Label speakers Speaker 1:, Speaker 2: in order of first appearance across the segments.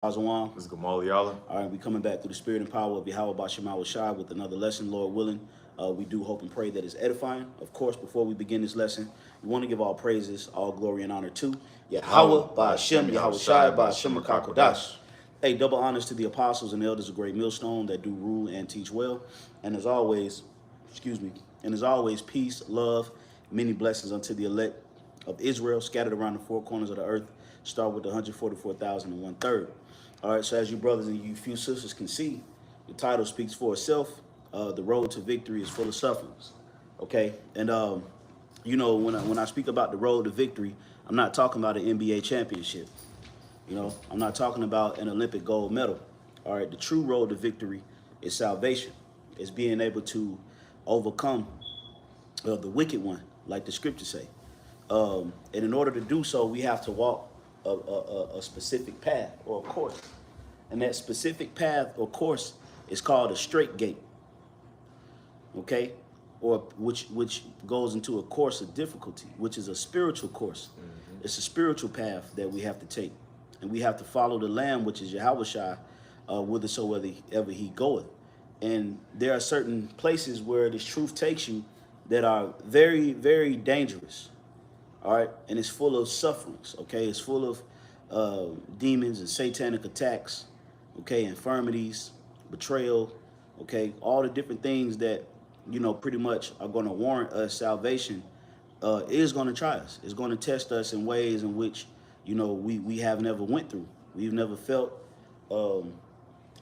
Speaker 1: YAHAWAH.
Speaker 2: This is Gamal Yala.
Speaker 1: All right, we coming back through the spirit and power of YAHAWASHI with another lesson, Lord willing. We do hope and pray that it's edifying. Of course, before we begin this lesson, we want to give all praises, all glory and honor to Yahweh, BAHASHAM, YAHAWASHI, BAHASHAM, HaKakodash. Hey, double honors to the apostles and elders of Great Millstone that do rule and teach well. And as always, peace, love, many blessings unto the elect of Israel scattered around the four corners of the earth. Start with the 144,000 and 1/3. All right, so as you brothers and you few sisters can see, the title speaks for itself. The road to victory is full of sufferings. Okay, and you know, when I speak about the road to victory, I'm not talking about an NBA championship. You know, I'm not talking about an Olympic gold medal. All right, the true road to victory is salvation. It's being able to overcome the wicked one, like the scriptures say. And in order to do so, we have to walk a specific path or a course. And that specific path or course is called a straight gate. Okay? Or which goes into a course of difficulty, which is a spiritual course. It's a spiritual path that we have to take. And we have to follow the Lamb, which is Yahawashi, whithersoever he goeth. And there are certain places where this truth takes you that are very, very dangerous. All right, and it's full of sufferings. Okay, it's full of demons and satanic attacks. Okay, infirmities, betrayal. Okay, all the different things that pretty much are going to warrant us salvation. Is going to try us. It's going to test us in ways in which we have never went through. We've never felt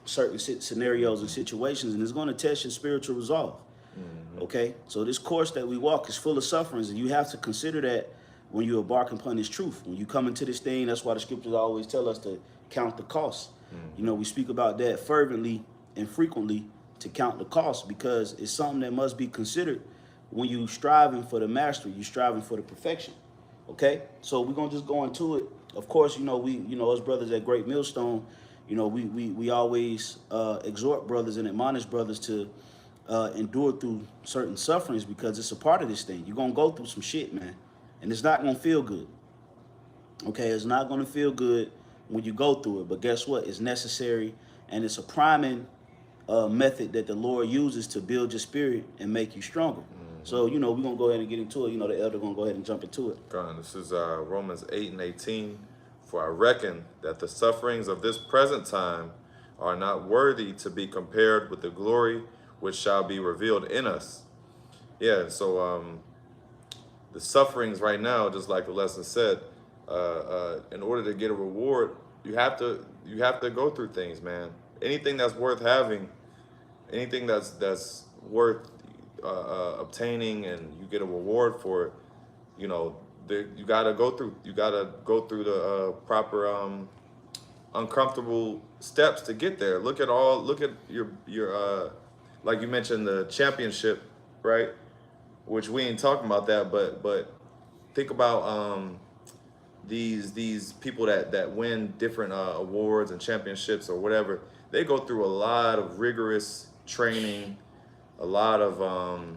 Speaker 1: certain scenarios and situations, and it's going to test your spiritual resolve. Okay, so this course that we walk is full of sufferings, and you have to consider that when you embark upon this truth. When you come into this thing, that's why the scriptures always tell us to count the cost. We speak about that fervently and frequently, to count the cost, because it's something that must be considered when you striving for the mastery, you striving for the perfection. Okay, so we're gonna just go into it. Of course, us brothers at Great Millstone, we always exhort brothers and admonish brothers to endure through certain sufferings, because it's a part of this thing. You're gonna go through some shit, man. And it's not going to feel good. Okay, it's not going to feel good when you go through it. But guess what? It's necessary, and it's a priming method that the Lord uses to build your spirit and make you stronger. So, we're going to go ahead and get into it. The elder going to go ahead and jump into it.
Speaker 2: This is Romans 8:18. For I reckon that the sufferings of this present time are not worthy to be compared with the glory which shall be revealed in us. Yeah, so the sufferings right now, just like the lesson said, in order to get a reward, you have to go through things, man. Anything that's worth having, anything that's worth obtaining, and you get a reward for it, you gotta go through the proper uncomfortable steps to get there. Look at your like you mentioned, the championship, right? Which we ain't talking about that, but think about these people that win different awards and championships or whatever. They go through a lot of rigorous training, a lot of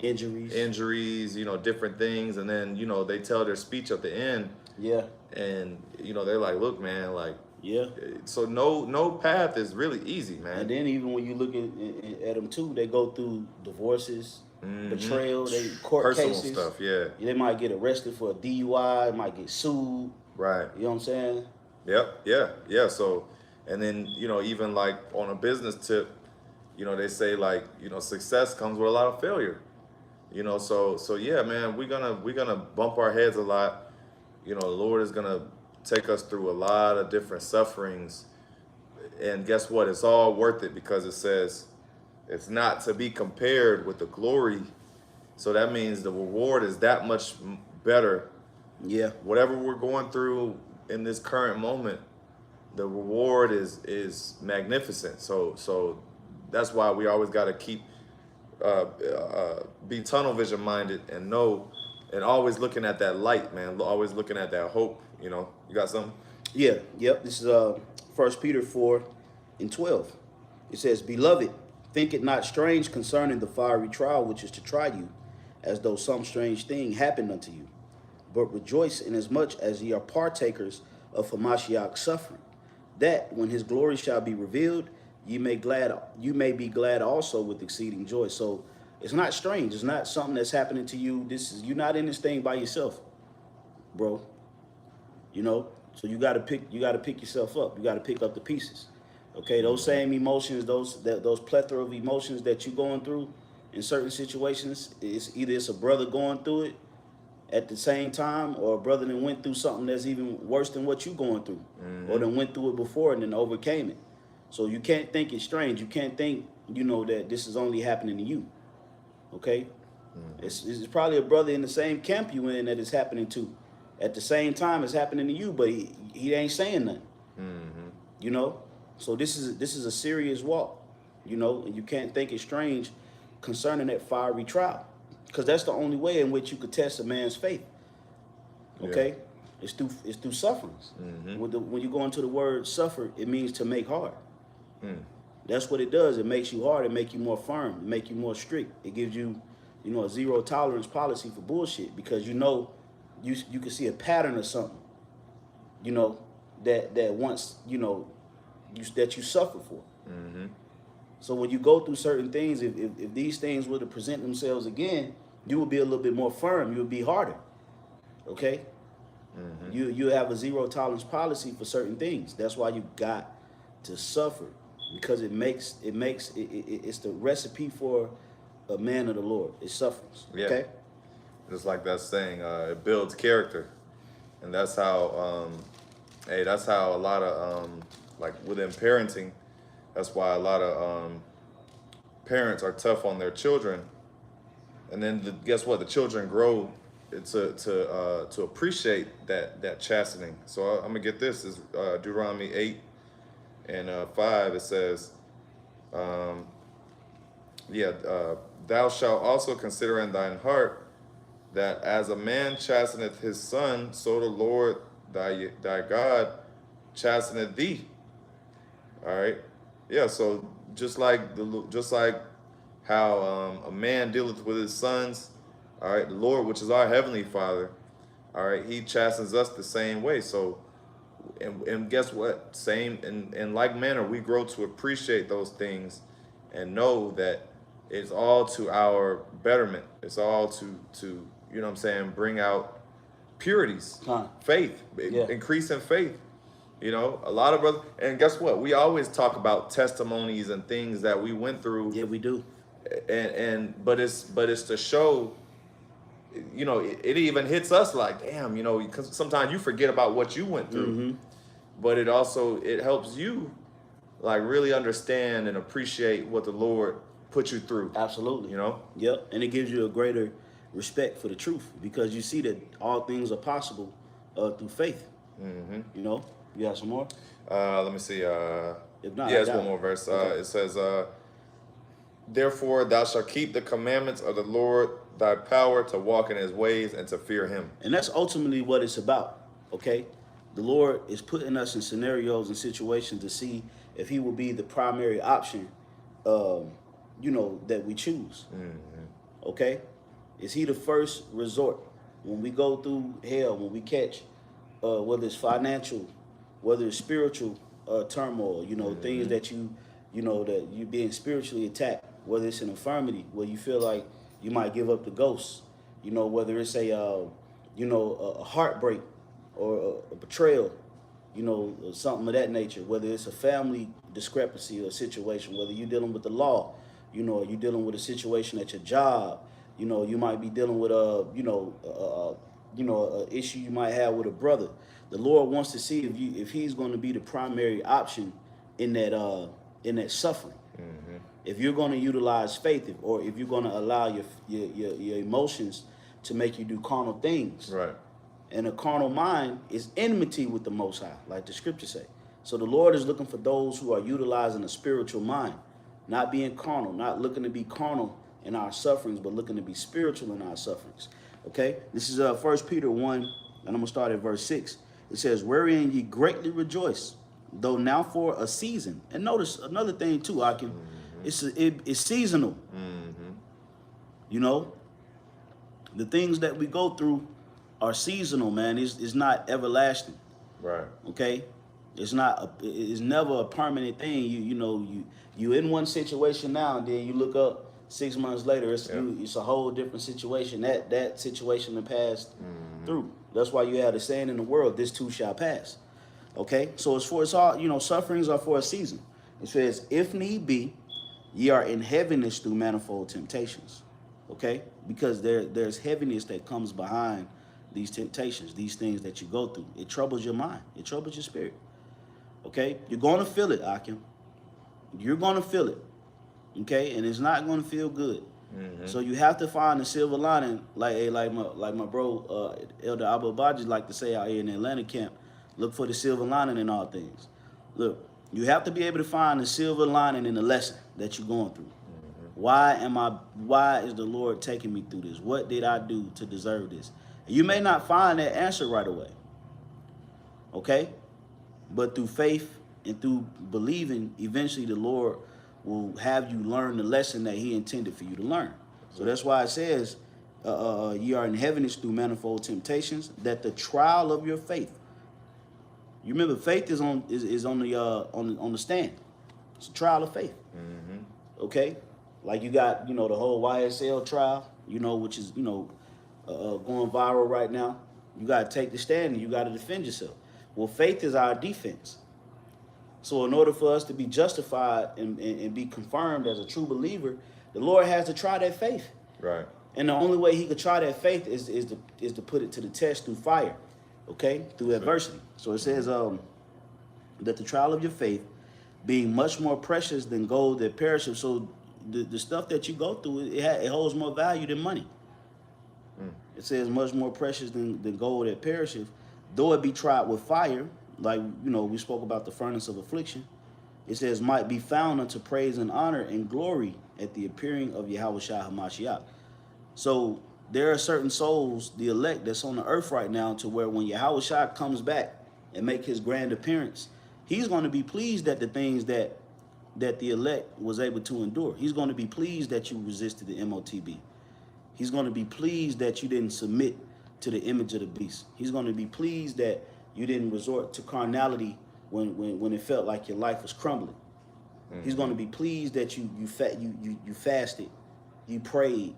Speaker 2: injuries, different things, and then they tell their speech at the end.
Speaker 1: Yeah.
Speaker 2: And they're like, look, man, like,
Speaker 1: yeah.
Speaker 2: So no path is really easy, man.
Speaker 1: And then even when you look at them too, they go through divorces. Betrayal, they court
Speaker 2: personal
Speaker 1: cases,
Speaker 2: stuff, yeah.
Speaker 1: They might get arrested for a DUI, might get sued.
Speaker 2: Right.
Speaker 1: You know what I'm saying?
Speaker 2: Yep, yeah. So, and then, even like on a business tip, they say like, success comes with a lot of failure. So yeah, man, we're gonna bump our heads a lot. The Lord is gonna take us through a lot of different sufferings. And guess what? It's all worth it, because it says it's not to be compared with the glory. So that means the reward is that much better.
Speaker 1: Yeah.
Speaker 2: Whatever we're going through in this current moment, the reward is magnificent. So that's why we always got to keep be tunnel vision minded and know, and always looking at that light, man. Always looking at that hope. You got something?
Speaker 1: Yeah. Yep. This is 1 Peter 4:12. It says, "Beloved, think it not strange concerning the fiery trial which is to try you, as though some strange thing happened unto you. But rejoice inasmuch as ye are partakers of Hamashiach's suffering, that when his glory shall be revealed, you may be glad also with exceeding joy. So it's not strange. It's not something that's happening to you. You're not in this thing by yourself, bro. You know, so you gotta pick yourself up. You gotta pick up the pieces. Okay, those same emotions, those plethora of emotions that you're going through in certain situations, it's a brother going through it at the same time, or a brother that went through something that's even worse than what you're going through, or then went through it before and then overcame it. So you can't think it's strange. You can't think, that this is only happening to you. Okay, it's probably a brother in the same camp you in that it's happening to. At the same time, it's happening to you, but he ain't saying nothing. You know, so this is a serious walk. And you can't think it's strange concerning that fiery trial, because that's the only way in which you could test a man's faith. Okay, yeah. It's through sufferings. When you go into the word suffer, it means to make hard. That's what it does. It makes you hard. It makes you more firm. It makes you more strict. It gives you, a zero tolerance policy for bullshit, because you can see a pattern or something, that once, that you suffer for. So when you go through certain things, if these things were to present themselves again, you will be a little bit more firm. You will be harder. Okay? You have a zero tolerance policy for certain things. That's why you got to suffer, because it's the recipe for a man of the Lord. It suffers.
Speaker 2: Yeah.
Speaker 1: Okay?
Speaker 2: Just like that saying, it builds character. And that's how, that's how a lot of, like within parenting, that's why a lot of parents are tough on their children. And then guess what? The children grow to appreciate that chastening. So I'm going to get this. Is Deuteronomy 8 and 5. It says, thou shalt also consider in thine heart that as a man chasteneth his son, so the Lord thy God chasteneth thee. All right. Yeah. So just like how a man dealeth with his sons, all right, the Lord, which is our heavenly Father, all right, he chastens us the same way. So, and guess what? Same in like manner, we grow to appreciate those things and know that it's all to our betterment. It's all to bring out purities, faith, increase in faith. A lot of brothers, and guess what? We always talk about testimonies and things that we went through.
Speaker 1: Yeah, we do.
Speaker 2: But it's to show, it even hits us like, damn, because sometimes you forget about what you went through. But it helps you like really understand and appreciate what the Lord put you through.
Speaker 1: Absolutely. Yep. And it gives you a greater respect for the truth, because you see that all things are possible through faith. You have some more?
Speaker 2: Let me see.
Speaker 1: If not,
Speaker 2: it's one more verse. Okay. It says, therefore thou shalt keep the commandments of the Lord thy power to walk in his ways and to fear him. And
Speaker 1: that's ultimately what it's about. Okay? The Lord is putting us in scenarios and situations to see if he will be the primary option, that we choose. Okay? Is he the first resort? When we go through hell, when we catch, whether it's financial, whether it's spiritual turmoil, things that that you're being spiritually attacked, whether it's an infirmity, where you feel like you might give up the ghost, whether it's a heartbreak or a betrayal, something of that nature, whether it's a family discrepancy or a situation, whether you're dealing with the law, or you're dealing with a situation at your job, you might be dealing with an issue you might have with a brother. The Lord wants to see if he's going to be the primary option in that suffering. If you're going to utilize faith, or if you're going to allow your emotions to make you do carnal things.
Speaker 2: Right.
Speaker 1: And a carnal mind is enmity with the Most High, like the scriptures say. So the Lord is looking for those who are utilizing a spiritual mind, not being carnal, not looking to be carnal in our sufferings, but looking to be spiritual in our sufferings. Okay? This is 1 Peter 1, and I'm going to start at verse 6. It says, wherein ye greatly rejoice, though now for a season. And notice another thing too, it's seasonal. The things that we go through are seasonal, man. It's not everlasting.
Speaker 2: Right.
Speaker 1: Okay? It's not. It's never a permanent thing. You in one situation now, and then you look up 6 months later. It's a whole different situation. That situation that passed through. That's why you have the saying in the world, "This too shall pass." Okay, so it's all sufferings are for a season. It says, "If need be, ye are in heaviness through manifold temptations." Okay, because there's heaviness that comes behind these temptations, these things that you go through. It troubles your mind. It troubles your spirit. Okay, you're going to feel it, Akim. You're going to feel it. Okay, and it's not going to feel good. So you have to find the silver lining, like my bro Elder Abba Baji like to say out here in the Atlanta camp. Look for the silver lining in all things. Look, you have to be able to find the silver lining in the lesson that you're going through. Why is the Lord taking me through this? What did I do to deserve this? You may not find that answer right away. Okay? But through faith and through believing, eventually the Lord will have you learn the lesson that he intended for you to learn. So that's why it says, ye are in heaviness through manifold temptations, that the trial of your faith. You remember, faith is on the stand. It's a trial of faith. Okay? Like you got, the whole YSL trial, which is, going viral right now. You got to take the stand and you got to defend yourself. Well, faith is our defense. So in order for us to be justified and be confirmed as a true believer, the Lord has to try that faith.
Speaker 2: Right.
Speaker 1: And the only way he could try that faith is to put it to the test through fire, okay, through adversity. So it says that the trial of your faith, being much more precious than gold that perishes. So the stuff that you go through, it holds more value than money. It says much more precious than gold that perisheth, though it be tried with fire. Like, we spoke about the furnace of affliction. It says, might be found unto praise and honor and glory at the appearing of YAHAWASHI HaMashiach. So there are certain souls, the elect, that's on the earth right now, to where when YAHAWASHI comes back and make his grand appearance, he's going to be pleased at the things that the elect was able to endure. He's going to be pleased that you resisted the MOTB. He's going to be pleased that you didn't submit to the image of the beast. He's going to be pleased that you didn't resort to carnality when it felt like your life was crumbling. He's going to be pleased that you fasted, you prayed,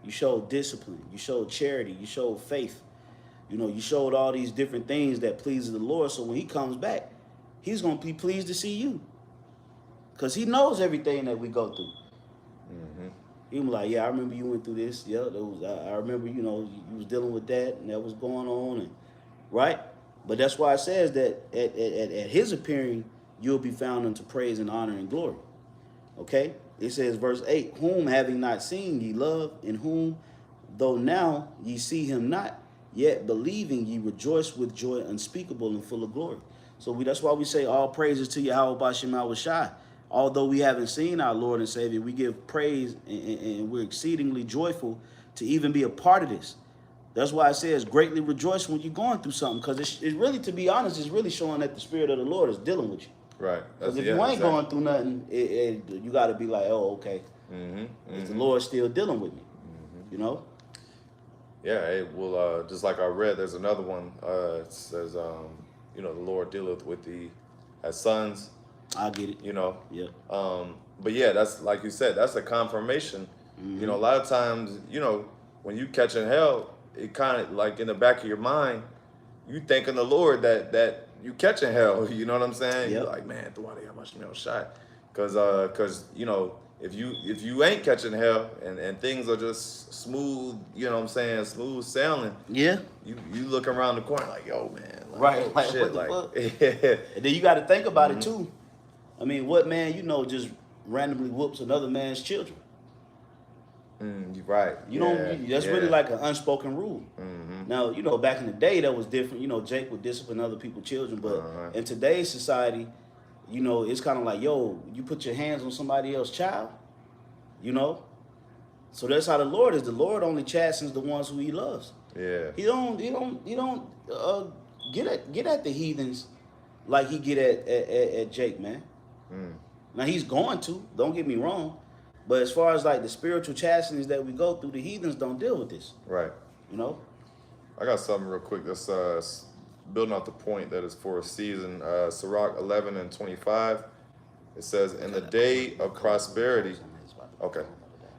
Speaker 1: you showed discipline, you showed charity, you showed faith. You showed all these different things that pleases the Lord. So when he comes back, he's going to be pleased to see you, because he knows everything that we go through. He was like, yeah, I remember you went through this. Yeah, I remember, you was dealing with that and that was going on, and right. But that's why it says that at his appearing, you'll be found unto praise and honor and glory. Okay? It says, verse 8, whom having not seen ye love, in whom, though now ye see him not, yet believing ye rejoice with joy unspeakable and full of glory. So that's why we say all praises to Yahawah BAHASHAM YAHAWASHI. Although we haven't seen our Lord and Savior, we give praise and we're exceedingly joyful to even be a part of this. That's why it says greatly rejoice when you're going through something, because it's really, to be honest, it's really showing that the Spirit of the Lord is dealing with you. Right. Because if you ain't going through nothing, you got to be like, oh, okay. The Lord's still dealing with me,
Speaker 2: Yeah, it will, just like I read, there's another one, it says, the Lord dealeth with thee as sons.
Speaker 1: I get it.
Speaker 2: Yeah. But yeah, that's like you said, that's a confirmation. A lot of times, when you catching hell, it kind of like in the back of your mind, you thanking the Lord that you catching hell. You know what I'm saying? You're like, man, how much shot? Because if you ain't catching hell and things are just smooth, smooth sailing. Yeah. You look around the corner like, yo, man. Like,
Speaker 1: right.
Speaker 2: Oh,
Speaker 1: like,
Speaker 2: shit,
Speaker 1: what the fuck? And then you got to think about it too. I mean, what man just randomly whoops another man's children?
Speaker 2: Right.
Speaker 1: That's really like an unspoken rule. Now, back in the day that was different. Jake would discipline other people's children, but in today's society, it's kind of like, yo, you put your hands on somebody else's child, So that's how the Lord is. The Lord only chastens the ones who he loves. Yeah. He don't get at the heathens like he get at Jake, man. Now he's going to, don't get me wrong. But as far as like the spiritual chastenings that we go through, the heathens don't deal with this.
Speaker 2: Right. I got something real quick. That's building off the point that is for a season. Sirach 11 and 25. It says, "In the day of prosperity." Okay.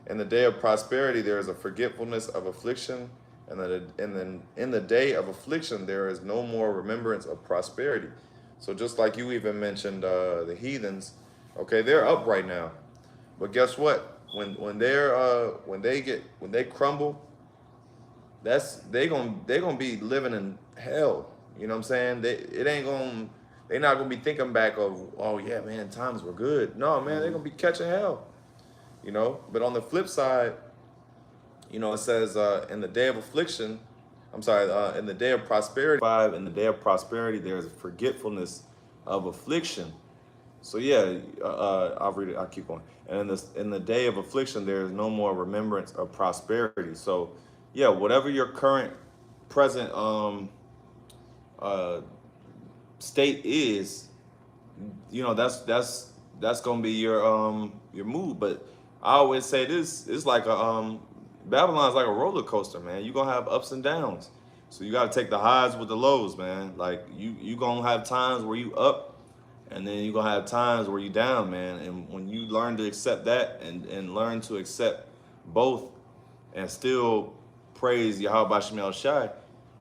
Speaker 2: In the day of prosperity, there is a forgetfulness of affliction, and in the day of affliction, there is no more remembrance of prosperity. So just like you even mentioned, the heathens, okay, they're up right now, but guess what? When they crumble, they're gonna be living in hell. You know what I'm saying? They're not gonna be thinking back of, oh yeah, man, times were good. No, man, they're gonna be catching hell. You know, but on the flip side, you know, it says in the day of affliction, in the day of prosperity. In the day of prosperity, there is a forgetfulness of affliction. So yeah, I'll read it. I'll keep going. And in the day of affliction, there is no more remembrance of prosperity. So yeah, whatever your current present state is, you know, that's gonna be your mood. But I always say this: it's like a Babylon's like a roller coaster, man. You're gonna have ups and downs. So you gotta take the highs with the lows, man. Like you gonna have times where you up, and then you're gonna have times where you down, man. And when you learn to accept that and learn to accept both and still praise YAHAWASHI,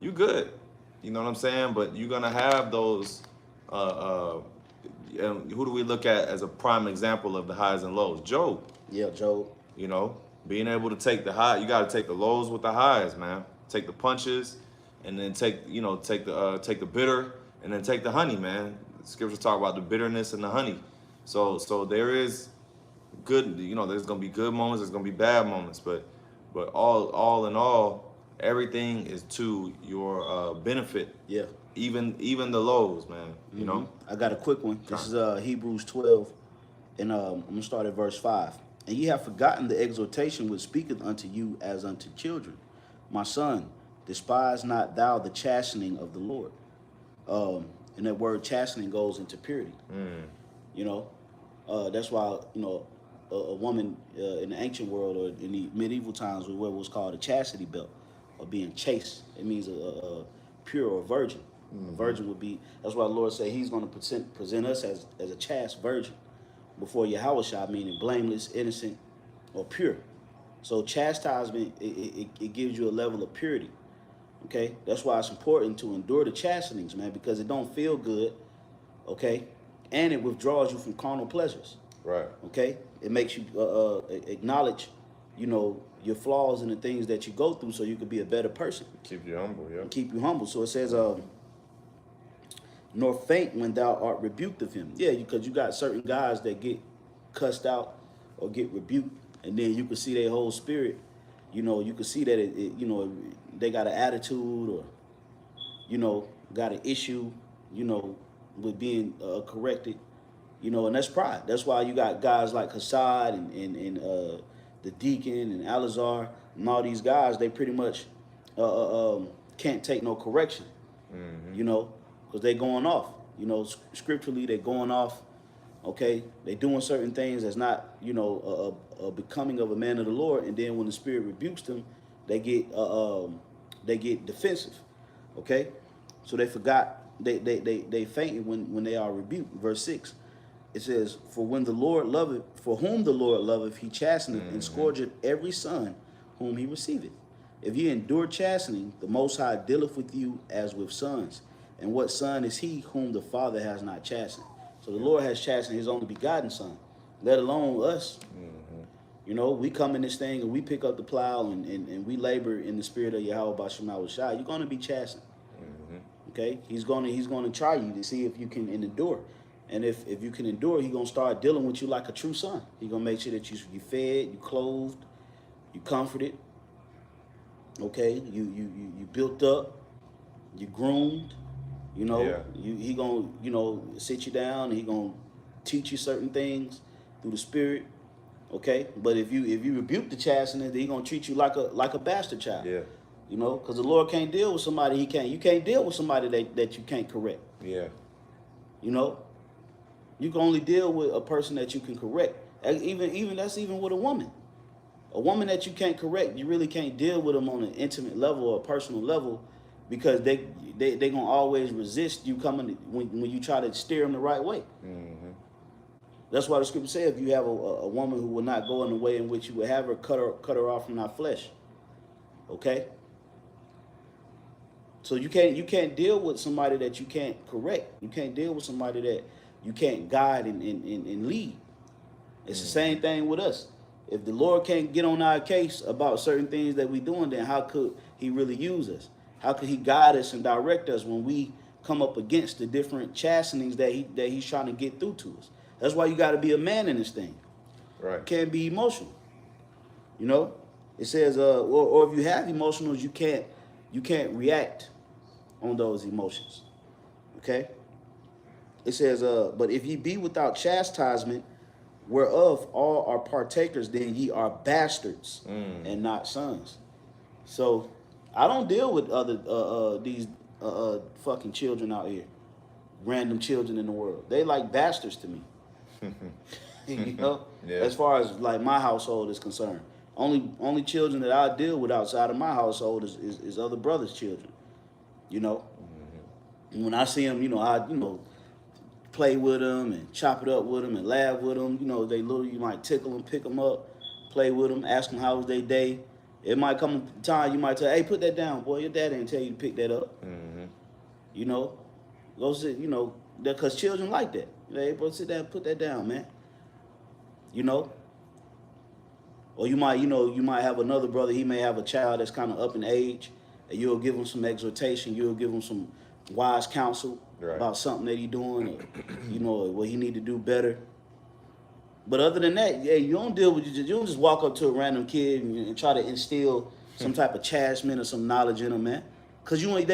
Speaker 2: you good. You know what I'm saying? But you're gonna have those who do we look at as a prime example of the highs and lows? Job.
Speaker 1: Yeah, Job.
Speaker 2: You know, being able to take the high, you got to take the lows with the highs, man. Take the punches, and then take the bitter, and then take the honey, man. The scriptures talk about the bitterness and the honey. So there is good, you know, there's gonna be good moments, there's gonna be bad moments, but all in all, everything is to your benefit.
Speaker 1: Yeah.
Speaker 2: Even the lows, man. You know.
Speaker 1: I got a quick one. This is Hebrews 12, and I'm gonna start at verse 5. And ye have forgotten the exhortation which speaketh unto you as unto children. My son, despise not thou the chastening of the Lord. And that word chastening goes into purity. You know, that's why, you know, a woman in the ancient world or in the medieval times would wear what's called a chastity belt, or being chaste. It means a pure or virgin. A virgin would be, that's why the Lord said he's going to present us as a chaste virgin before Yahawashai, meaning blameless, innocent, or pure. So chastisement, it gives you a level of purity. Okay, that's why it's important to endure the chastenings, man, because it don't feel good. Okay, and it withdraws you from carnal pleasures.
Speaker 2: Right.
Speaker 1: Okay, it makes you acknowledge, you know, your flaws and the things that you go through, so you could be a better person.
Speaker 2: Keep you humble, yeah.
Speaker 1: Keep you humble. So it says, nor faint when thou art rebuked of him. Yeah, because you got certain guys that get cussed out or get rebuked, and then you can see their whole spirit. You know, you can see that you know, they got an attitude, or, you know, got an issue, you know, with being corrected. You know, and that's pride. That's why you got guys like Hassad and the deacon and Alazar and all these guys. They pretty much can't take no correction. You know, because they going off. You know, scripturally they're going off. Okay, they doing certain things that's not, you know, becoming of a man of the Lord. And then when the Spirit rebukes them, they get defensive. Okay, so they forgot they fainted when they are rebuked. Verse 6. It says, for whom the Lord loveth, he chasteneth and scourgeth every son whom he receiveth. If ye endure chastening, the Most High dealeth with you as with sons. And what son is he whom the Father has not chastened? So the Lord has chastened his only begotten son, let alone us. You know, we come in this thing and we pick up the plow and we labor in the spirit of YAHAWASHI. You're going to be chastened. Okay? He's going to try you to see if you can endure. And if you can endure, he's going to start dealing with you like a true son. He's going to make sure that you fed, you clothed, you comforted. Okay? You built up, you groomed. You know,
Speaker 2: yeah.
Speaker 1: He gonna, you know, sit you down, and he gonna teach you certain things through the Spirit. Okay, but if you rebuke the chastening, then he gonna treat you like a bastard child.
Speaker 2: Yeah.
Speaker 1: You know, because the Lord can't deal with somebody you can't deal with somebody that you can't correct.
Speaker 2: Yeah.
Speaker 1: You know, you can only deal with a person that you can correct. Even that's even with a woman. A woman that you can't correct, you really can't deal with them on an intimate level or a personal level, because they gonna always resist you coming when you try to steer them the right way.
Speaker 2: Mm-hmm.
Speaker 1: That's why the scripture says, if you have a woman who will not go in the way in which you would have her, cut her off from our flesh. Okay. So you can't deal with somebody that you can't correct. You can't deal with somebody that you can't guide and lead. It's the same thing with us. If the Lord can't get on our case about certain things that we doing, then how could he really use us? How could he guide us and direct us when we come up against the different chastenings that he's trying to get through to us? That's why you got to be a man in this thing.
Speaker 2: Right.
Speaker 1: You can't be emotional. You know, it says, or if you have emotionals, you can't react on those emotions. Okay. It says, but if ye be without chastisement, whereof all are partakers, then ye are bastards and not sons. So I don't deal with these fucking children out here, random children in the world. They like bastards to me. You know,
Speaker 2: Yeah.
Speaker 1: as far as like my household is concerned, only children that I deal with outside of my household is other brothers' children. You know, and when I see them, I play with them and chop it up with them and laugh with them. You know, you might tickle them, pick them up, play with them, ask them how was their day. It might come a time you might tell, hey, put that down, boy. Your dad ain't tell you to pick that up.
Speaker 2: Mm-hmm.
Speaker 1: You know, go sit. Because children like that. Hey, bro, sit down, put that down, man. You know. Or you might have another brother. He may have a child that's kind of up in age, and you'll give him some exhortation. You'll give him some wise counsel about something that he's doing, or what he need to do better. But other than that, yeah, you don't deal with you don't just walk up to a random kid and try to instill some type of chastisement or some knowledge in them, man. Cause you ain't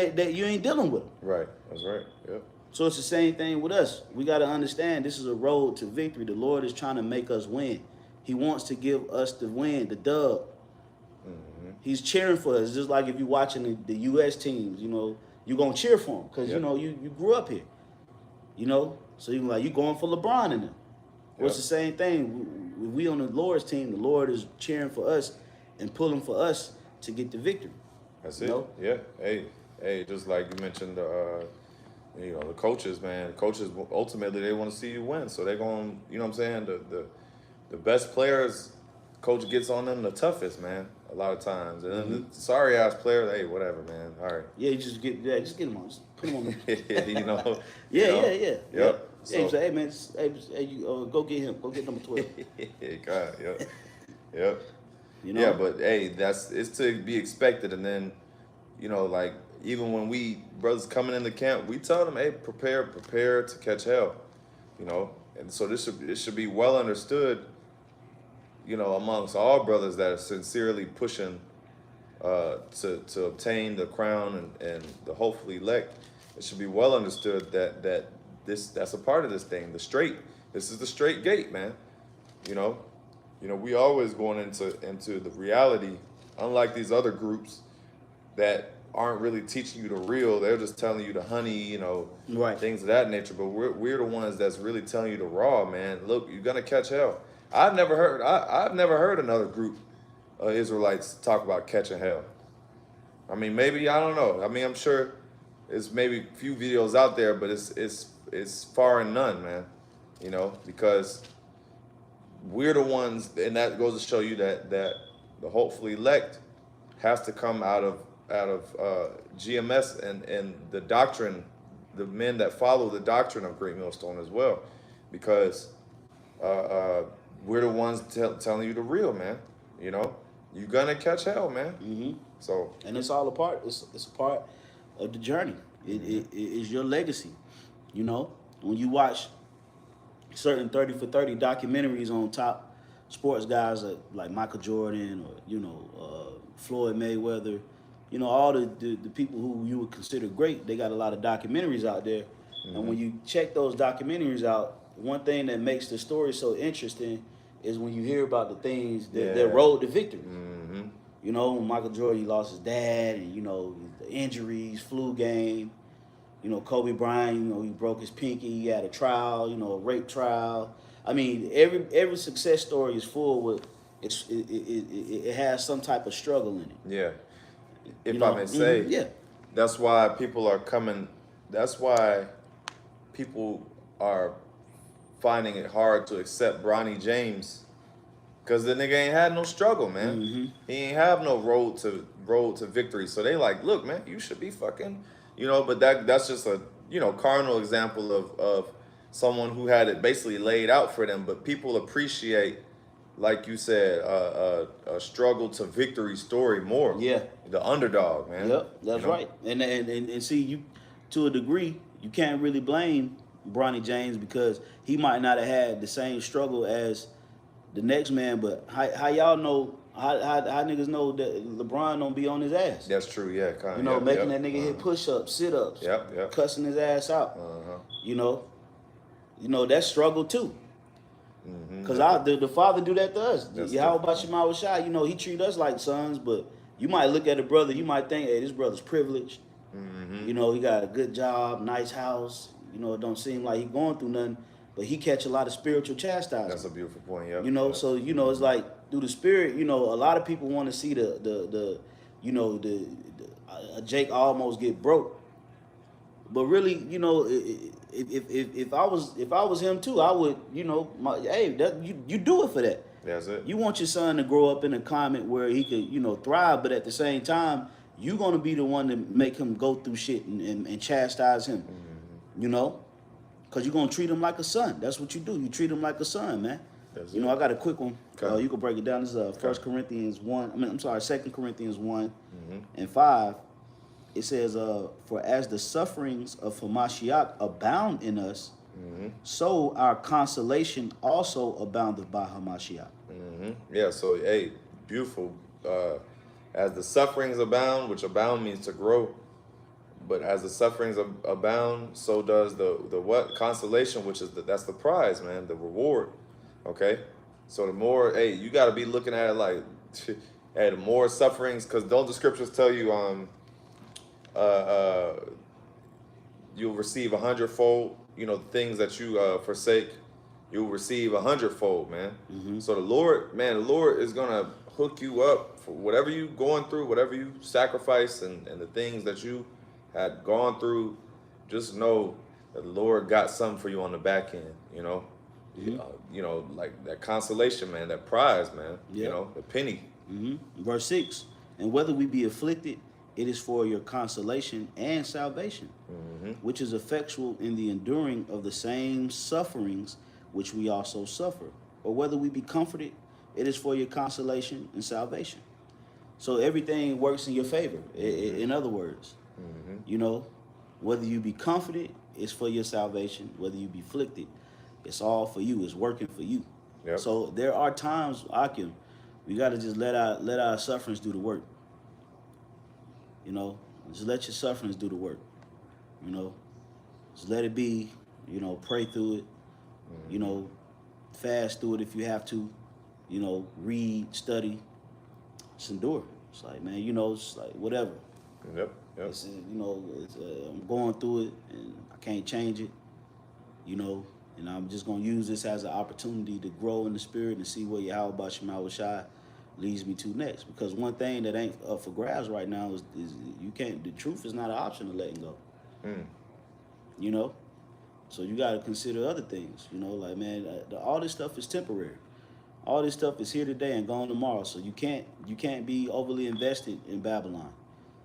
Speaker 1: dealing with them.
Speaker 2: Right. That's right. Yep.
Speaker 1: So it's the same thing with us. We got to understand this is a road to victory. The Lord is trying to make us win. He wants to give us the win, the dub.
Speaker 2: Mm-hmm.
Speaker 1: He's cheering for us. Just like if you're watching the U.S. teams, you're going to cheer for them because, you grew up here. So you're going for LeBron in them. Well, it's the same thing. We on the Lord's team, the Lord is cheering for us and pulling for us to get the victory.
Speaker 2: That's it. Yeah. Hey, just like you mentioned, the coaches, man. Coaches ultimately they want to see you win, so they're going. You know what I'm saying? The best players, coach gets on them the toughest, man. A lot of times, and then the sorry ass players, hey, whatever, man. All right.
Speaker 1: Yeah, just get them on. Just put them on.
Speaker 2: Yeah. Yep.
Speaker 1: So, hey, say, hey man, you go get him. Go get number 12.
Speaker 2: God, yep. Yeah, but hey, it's to be expected, and then, like even when we brothers coming into camp, we tell them, hey, prepare to catch hell, and so this should be well understood, amongst all brothers that are sincerely pushing to obtain the crown and the hopefully elect. It should be well understood that that's a part of this thing. This is the straight gate, man. We always going into the reality, unlike these other groups that aren't really teaching you the real. They're just telling you the honey,
Speaker 1: right.
Speaker 2: Things of that nature. But we're the ones that's really telling you the raw, man. Look, you're gonna catch hell. I've never heard another group of Israelites talk about catching hell. I mean, maybe, I don't know. I mean, I'm sure there's maybe a few videos out there, but it's far and none, man. Because we're the ones, and that goes to show you that the hopefully elect has to come out of GMS and the doctrine, the men that follow the doctrine of Great Millstone as well, because we're the ones telling you the real, man. You're gonna catch hell, man.
Speaker 1: Mm-hmm.
Speaker 2: So,
Speaker 1: and it's all a part. It's a part of the journey. It is your legacy. When you watch certain 30 for 30 documentaries on top sports guys like Michael Jordan or Floyd Mayweather, all the people who you would consider great, they got a lot of documentaries out there. Mm-hmm. And when you check those documentaries out, one thing that makes the story so interesting is when you hear about the things that road to victory.
Speaker 2: Mm-hmm.
Speaker 1: When Michael Jordan, he lost his dad, and the injuries, flu game. Kobe Bryant, he broke his pinky, he had a trial, a rape trial. I mean, every success story is full with it has some type of struggle in it.
Speaker 2: Yeah. If I may say, That's why people are coming. That's why people are finding it hard to accept Bronny James, because the nigga ain't had no struggle, man. He ain't have no road to victory. So they like, look, man, you should be fucking, But that's just a carnal example of someone who had it basically laid out for them. But people appreciate, like you said, a struggle to victory story more.
Speaker 1: Yeah.
Speaker 2: The underdog, man.
Speaker 1: Yep, that's right. And see, you, to a degree, you can't really blame Bronny James, because he might not have had the same struggle as the next man. But how y'all know, how niggas know that LeBron don't be on his ass?
Speaker 2: That's true, yeah. Kind of,
Speaker 1: Making that nigga hit push-ups, sit-ups, cussing his ass out. That struggle too. Because the Father do that to us. YAHAWASHI, he treat us like sons, but you might look at a brother, you might think, hey, this brother's privileged. He got a good job, nice house. It don't seem like he going through nothing, but he catch a lot of spiritual chastisement.
Speaker 2: That's a beautiful point, yeah.
Speaker 1: So it's like through the Spirit. A lot of people want to see Jake almost get broke, but really, if I was him too, I would, you do it for that.
Speaker 2: That's it.
Speaker 1: You want your son to grow up in a climate where he could, thrive, but at the same time, you're gonna be the one to make him go through shit and chastise him. Because you're gonna treat him like a son. That's what you do. You treat him like a son, man.
Speaker 2: That's
Speaker 1: I got a quick one.
Speaker 2: Okay.
Speaker 1: You can break it down. This is 1 Corinthians 1. 2 Corinthians 1 and 5. It says, for as the sufferings of Hamashiach abound in us, so our consolation also aboundeth by Hamashiach.
Speaker 2: Yeah, so, hey, beautiful. As the sufferings abound, which abound means to grow, but as the sufferings abound, so does the what? Consolation, which is that's the prize, man, the reward. Okay? So the more, hey, you got to be looking at it like, hey, the more sufferings, because don't the scriptures tell you, you'll receive 100-fold, things that you forsake, you'll receive 100-fold, man. So the Lord is going to hook you up for whatever you going through, whatever you sacrifice, and the things that you had gone through. Just know that the Lord got something for you on the back end, like that consolation, man, that prize, man, the penny.
Speaker 1: Verse 6, and whether we be afflicted, it is for your consolation and salvation, which is effectual in the enduring of the same sufferings which we also suffer. Or whether we be comforted, it is for your consolation and salvation. So everything works in your favor. In other words, whether you be comforted, it's for your salvation. Whether you be afflicted, it's all for you. It's working for you.
Speaker 2: Yep.
Speaker 1: So there are times, we got to just let our sufferings do the work. Just let your sufferings do the work. Just let it be. Pray through it. Fast through it if you have to. Read, study. Just endure. It's like, man, it's like whatever.
Speaker 2: Yep.
Speaker 1: It's, I'm going through it and I can't change it. And I'm just gonna use this as an opportunity to grow in the Spirit and see where YAHAWASHI leads me to next. Because one thing that ain't up for grabs right now is you can't. The truth is not an option of letting go. So you got to consider other things. Like, man, all this stuff is temporary. All this stuff is here today and gone tomorrow. So you can't be overly invested in Babylon.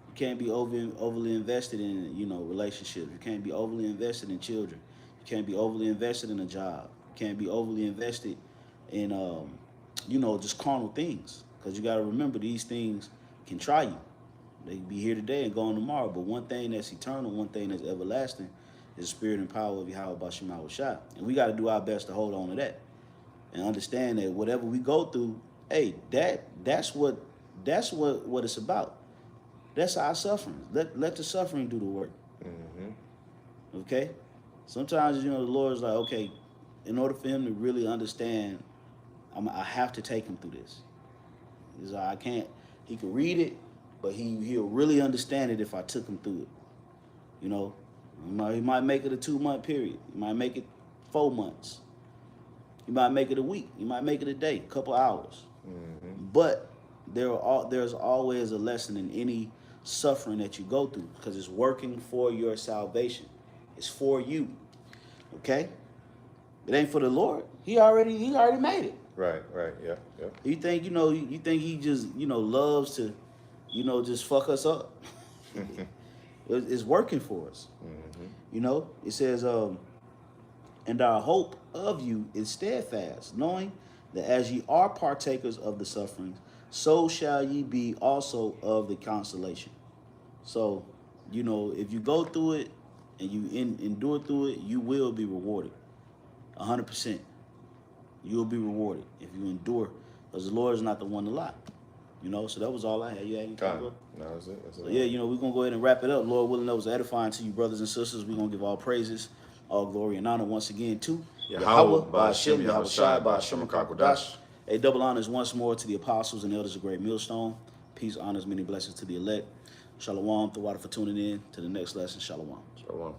Speaker 1: You can't be overly invested in relationships. You can't be overly invested in children. You can't be overly invested in a job. You can't be overly invested in just carnal things. Because you got to remember, these things can try you. They can be here today and gone tomorrow. But one thing that's eternal, one thing that's everlasting, is the spirit and power of YAHAWASHI. And we got to do our best to hold on to that and understand that whatever we go through, hey, that's what it's about. That's our suffering. Let the suffering do the work. Okay? Sometimes, the Lord's like, okay, in order for him to really understand, I have to take him through this. He's like, I can't. He can read it, but he'll really understand it if I took him through it. He might make it a 2-month period. He might make it 4 months. He might make it a week. He might make it a day, a couple hours. But there's always a lesson in any suffering that you go through, because it's working for your salvation. It's for you. Okay? It ain't for the Lord. He already made it.
Speaker 2: Right. Yeah.
Speaker 1: You think, you think he just, loves to, just fuck us up. It's working for us. It says, and our hope of you is steadfast, knowing that as ye are partakers of the sufferings, so shall ye be also of the consolation. So, if you go through it and you endure through it, you will be rewarded. 100%. You will be rewarded if you endure, because the Lord is not the one to lie. So that was all I had. You had anything?
Speaker 2: No, that's it.
Speaker 1: So yeah, we're going to go ahead and wrap it up. Lord willing, that was edifying to you, brothers and sisters. We're going to give all praises, all glory, and honor once again to
Speaker 2: Yahawah,
Speaker 1: BAHASHAM,
Speaker 2: YAHAWASHI,
Speaker 1: BAHASHAM,
Speaker 2: BAHASHAM.
Speaker 1: A double honors once more to the apostles and elders of Great Millstone. Peace, honors, many blessings to the elect. Shalom, the water for tuning in to the next lesson. Shalom.
Speaker 2: Shalom.